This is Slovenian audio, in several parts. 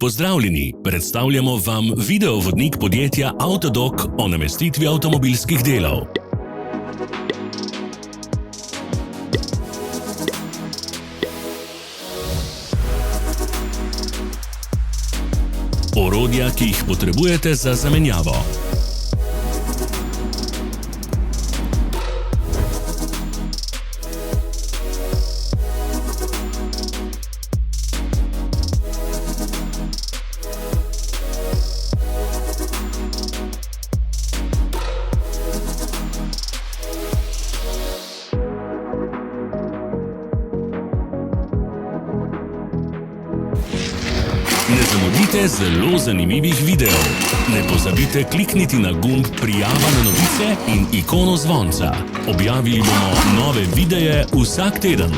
Pozdravljeni, predstavljamo vam videovodnik podjetja Autodoc o namestitvi avtomobilskih delov. Orodja, ki jih potrebujete za zamenjavo. Ne zamudite zelo zanimivih videov. Ne pozabite klikniti na gumb Prijava na novice in ikono zvonca. Objavili bomo nove videe vsak teden.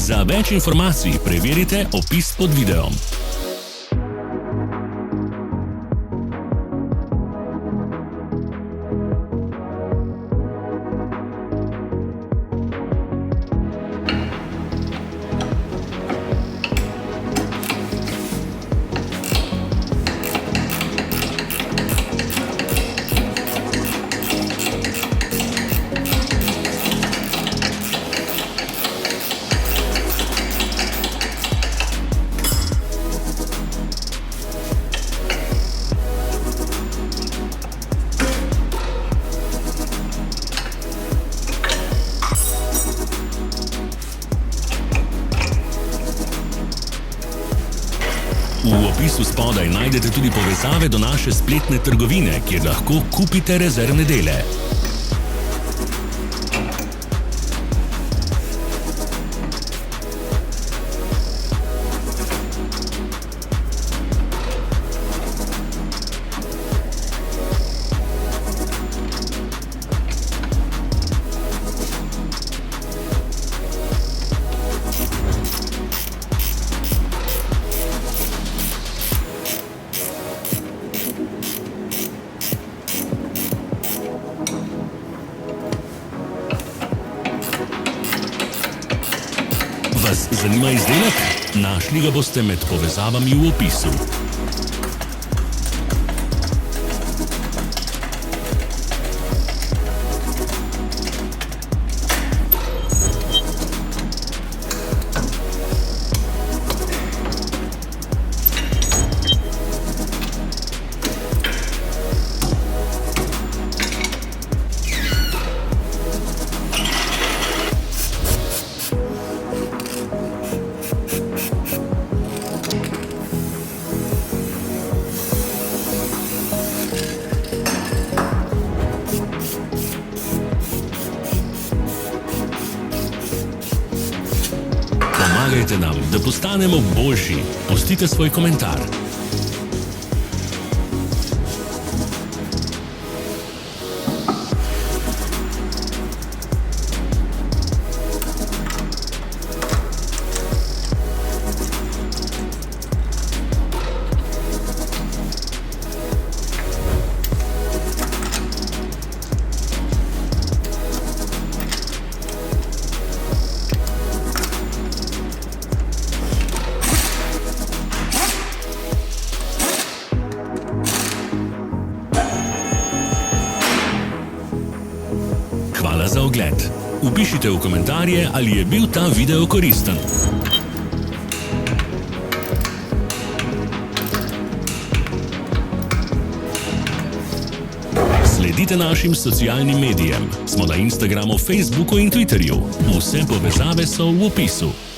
Za več informacij preverite opis pod videom. V opisu spodaj najdete tudi povezave do naše spletne trgovine, kjer lahko kupite rezervne dele. Vas zanima izdelek? Našli ga boste med povezavami v opisu. Pomagajte nam, da postanemo boljši. Pustite svoj komentar. Hvala za ogled. Vpišite v komentarje, ali je bil ta video koristen. Sledite našim socialnim medijem. Smo na Instagramu, Facebooku in Twitterju. Vse povezave so v opisu.